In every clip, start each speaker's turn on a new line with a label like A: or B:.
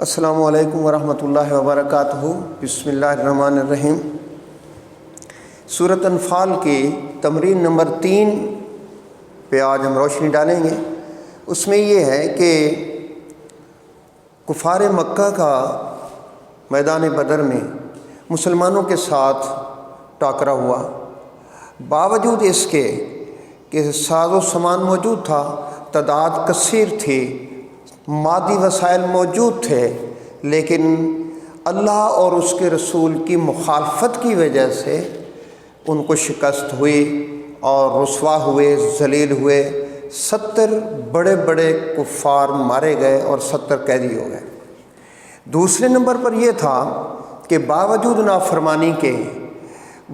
A: السلام علیکم ورحمۃ اللہ وبرکاتہ۔ بسم اللہ الرحمن الرحیم۔ سورۃ انفال کی تمرین نمبر 3 پہ آج ہم روشنی ڈالیں گے۔ اس میں یہ ہے کہ کفار مکہ کا میدان بدر میں مسلمانوں کے ساتھ ٹاکرا ہوا، باوجود اس کے کہ ساز و سامان موجود تھا، تعداد کثیر تھی، مادی وسائل موجود تھے، لیکن اللہ اور اس کے رسول کی مخالفت کی وجہ سے ان کو شکست ہوئی اور رسوا ہوئے، ذلیل ہوئے۔ 70 بڑے بڑے کفار مارے گئے اور 70 قیدی ہو گئے۔ دوسرے نمبر پر یہ تھا کہ باوجود نافرمانی کے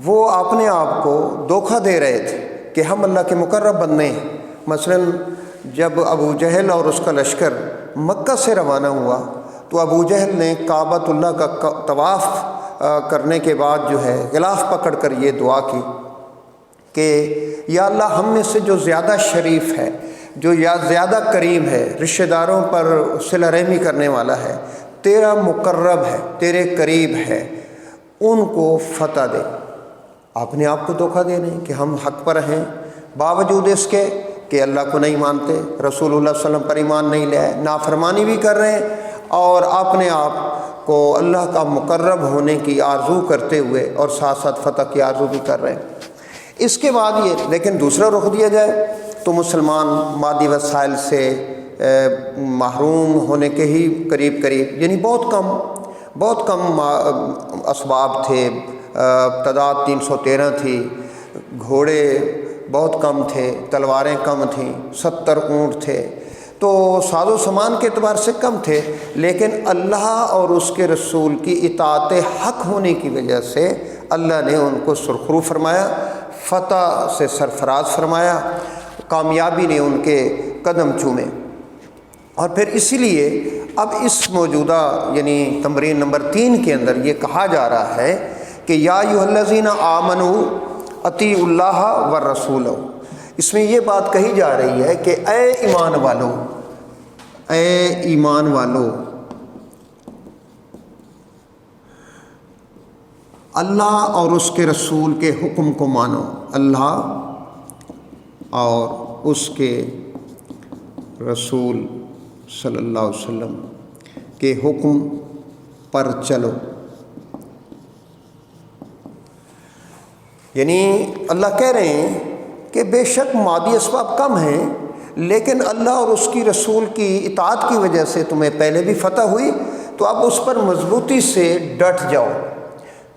A: وہ اپنے آپ کو دھوکہ دے رہے تھے کہ ہم اللہ کے مقرب بندے ہیں۔ مثلاً جب ابو جہل اور اس کا لشکر مکہ سے روانہ ہوا تو ابو جہل نے کعبۃ اللہ کا طواف کرنے کے بعد جو ہے غلاف پکڑ کر یہ دعا کی کہ یا اللہ، ہم میں سے جو زیادہ شریف ہے، جو یا زیادہ کریم ہے، رشتہ داروں پر صلہ رحمی کرنے والا ہے، تیرا مقرب ہے، تیرے قریب ہے، ان کو فتح دے۔ اپنے آپ کو دھوکہ دے رہے ہیں کہ ہم حق پر ہیں، باوجود اس کے کہ اللہ کو نہیں مانتے، رسول اللہ صلی اللہ علیہ وسلم پر ایمان نہیں لائے، نافرمانی بھی کر رہے ہیں اور اپنے آپ کو اللہ کا مقرب ہونے کی آرزو کرتے ہوئے اور ساتھ ساتھ فتح کی آرزو بھی کر رہے ہیں۔ اس کے بعد یہ لیکن دوسرا رخ دیا جائے تو مسلمان مادی وسائل سے محروم ہونے کے ہی قریب یعنی بہت کم اسباب تھے، تعداد 313 تھی، گھوڑے بہت کم تھے، تلواریں کم تھیں، 70 اونٹ تھے، تو ساز و سامان کے اعتبار سے کم تھے، لیکن اللہ اور اس کے رسول کی اطاعت حق ہونے کی وجہ سے اللہ نے ان کو سرخرو فرمایا، فتح سے سرفراز فرمایا، کامیابی نے ان کے قدم چومے۔ اور پھر اسی لیے اب اس موجودہ یعنی تمرین نمبر 3 کے اندر یہ کہا جا رہا ہے کہ یا ایھا الذین آمنوا اطیعوا اللہ والرسول۔ اس میں یہ بات کہی جا رہی ہے کہ اے ایمان والو، اللہ اور اس کے رسول کے حکم کو مانو، اللہ اور اس کے رسول صلی اللہ علیہ وسلم کے حکم پر چلو۔ یعنی اللہ کہہ رہے ہیں کہ بے شک مادی اسباب کم ہیں، لیکن اللہ اور اس کی رسول کی اطاعت کی وجہ سے تمہیں پہلے بھی فتح ہوئی، تو اب اس پر مضبوطی سے ڈٹ جاؤ،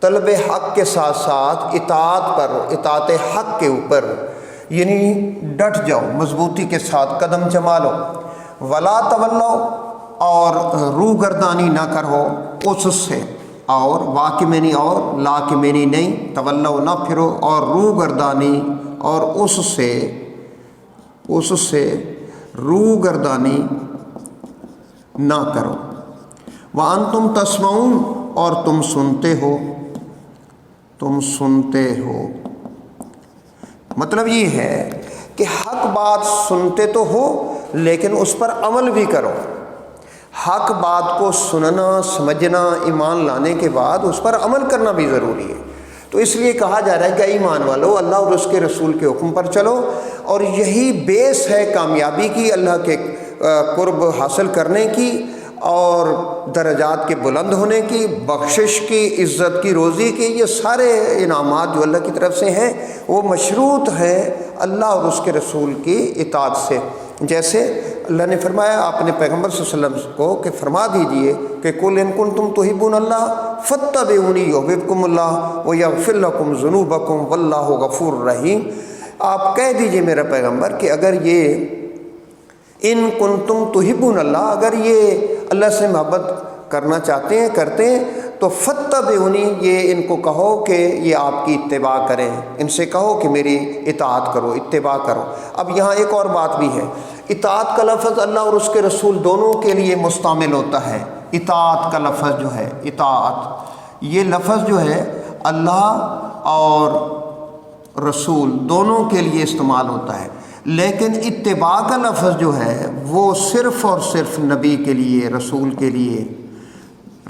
A: طلب حق کے ساتھ ساتھ اطاعت حق کے اوپر یعنی ڈٹ جاؤ، مضبوطی کے ساتھ قدم جما لو۔ ولا تولو، اور روگردانی نہ کرو اس سے، اور وا کے معنی اور، لا کے معنی نہیں، تولو نہ پھرو، اور روگردانی اور اس سے روگردانی نہ کرو۔ وانتم تسمعون، اور تم سنتے ہو۔ مطلب یہ ہے کہ حق بات سنتے تو ہو لیکن اس پر عمل بھی کرو۔ حق بات کو سننا، سمجھنا، ایمان لانے کے بعد اس پر عمل کرنا بھی ضروری ہے۔ تو اس لیے کہا جا رہا ہے کہ ایمان والو، اللہ اور اس کے رسول کے حکم پر چلو، اور یہی بیس ہے کامیابی کی، اللہ کے قرب حاصل کرنے کی، اور درجات کے بلند ہونے کی، بخشش کی، عزت کی، روزی کی۔ یہ سارے انعامات جو اللہ کی طرف سے ہیں وہ مشروط ہیں اللہ اور اس کے رسول کی اطاعت سے۔ جیسے اللہ نے فرمایا اپنے پیغمبر صلی اللہ علیہ وسلم کو کہ فرما دیجئے کہ قل ان کنتم تحبون اللہ فاتبعونی یحببکم اللہ ویغفر لکم ذنوبکم واللہ غفور رحیم۔ آپ کہہ دیجئے میرا پیغمبر کہ اگر یہ ان کنتم تحبون اللہ، اگر یہ اللہ سے محبت کرنا چاہتے ہیں، کرتے ہیں، تو فاتبعونی، یہ ان کو کہو کہ یہ آپ کی اتباع کریں، ان سے کہو کہ میری اطاعت کرو، اتباع کرو۔ اب یہاں ایک اور بات بھی ہے، اطاعت کا لفظ اللہ اور اس کے رسول دونوں کے لیے مستعمل ہوتا ہے۔ اطاعت کا لفظ جو ہے، اطاعت، یہ لفظ جو ہے اللہ اور رسول دونوں کے لیے استعمال ہوتا ہے، لیکن اتباع کا لفظ جو ہے وہ صرف اور صرف نبی کے لیے، رسول کے لیے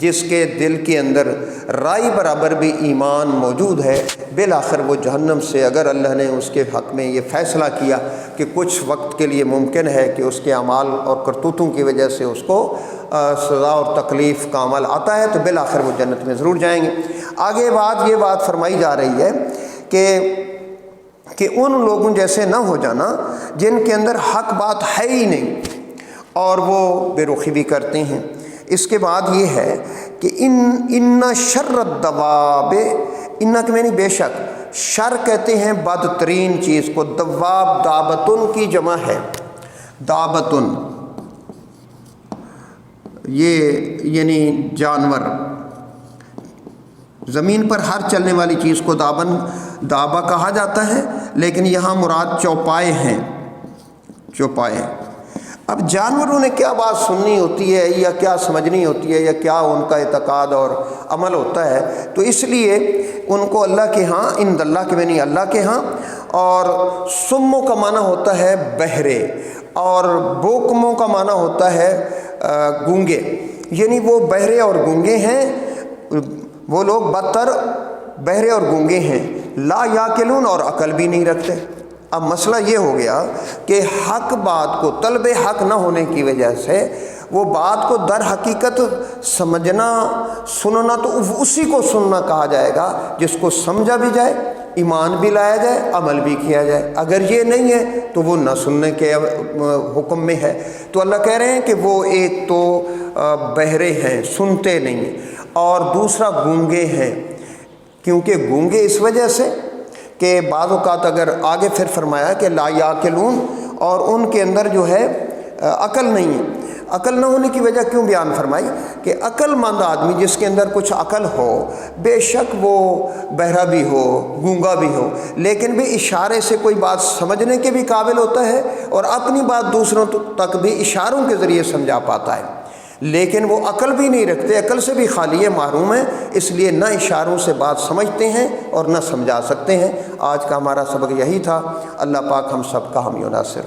A: جس کے دل کے اندر رائی برابر بھی ایمان موجود ہے، بالآخر وہ جہنم سے، اگر اللہ نے اس کے حق میں یہ فیصلہ کیا کہ کچھ وقت کے لیے ممکن ہے کہ اس کے اعمال اور کرتوتوں کی وجہ سے اس کو سزا اور تکلیف کا عمل آتا ہے، تو بالآخر وہ جنت میں ضرور جائیں گے۔ آگے یہ بات فرمائی جا رہی ہے کہ ان لوگوں جیسے نہ ہو جانا جن کے اندر حق بات ہے ہی نہیں اور وہ بے رخی بھی کرتے ہیں۔ اس کے بعد یہ ہے کہ ان شر الدواب، ان کے معنی بے شک، شر کہتے ہیں بدترین چیز کو، دواب دابتن کی جمع ہے، دابتن یہ یعنی جانور، زمین پر ہر چلنے والی چیز کو دابا کہا جاتا ہے، لیکن یہاں مراد چوپائے ہیں، چوپائے۔ اب جانوروں نے کیا بات سننی ہوتی ہے یا کیا سمجھنی ہوتی ہے یا کیا ان کا اعتقاد اور عمل ہوتا ہے، تو اس لیے ان کو اللہ کے ہاں، ان اللہ کے معنی اللہ کے ہاں، اور سمو کا معنی ہوتا ہے بہرے، اور بوکموں کا معنی ہوتا ہے گونگے، یعنی وہ بہرے اور گونگے ہیں، وہ لوگ بدتر بہرے اور گونگے ہیں، لا یاکلون، اور عقل بھی نہیں رکھتے۔ اب مسئلہ یہ ہو گیا کہ حق بات کو، طلب حق نہ ہونے کی وجہ سے وہ بات کو در حقیقت سمجھنا، سننا، تو اسی کو سننا کہا جائے گا جس کو سمجھا بھی جائے، ایمان بھی لایا جائے، عمل بھی کیا جائے۔ اگر یہ نہیں ہے تو وہ نہ سننے کے حکم میں ہے۔ تو اللہ کہہ رہے ہیں کہ وہ ایک تو بہرے ہیں، سنتے نہیں، اور دوسرا گونگے ہیں، کیونکہ گونگے اس وجہ سے کہ بعض اوقات اگر آگے پھر فرمایا کہ لا یاکلون، اور ان کے اندر جو ہے عقل نہیں ہے۔ عقل نہ ہونے کی وجہ کیوں بیان فرمائی کہ عقل مند آدمی جس کے اندر کچھ عقل ہو، بے شک وہ بہرا بھی ہو، گونگا بھی ہو، لیکن بھی اشارے سے کوئی بات سمجھنے کے بھی قابل ہوتا ہے، اور اپنی بات دوسروں تک بھی اشاروں کے ذریعے سمجھا پاتا ہے۔ لیکن وہ عقل بھی نہیں رکھتے، عقل سے بھی خالی ہے، محروم ہے، اس لیے نہ اشاروں سے بات سمجھتے ہیں اور نہ سمجھا سکتے ہیں۔ آج کا ہمارا سبق یہی تھا۔ اللہ پاک ہم سب کا حامی و ناصر۔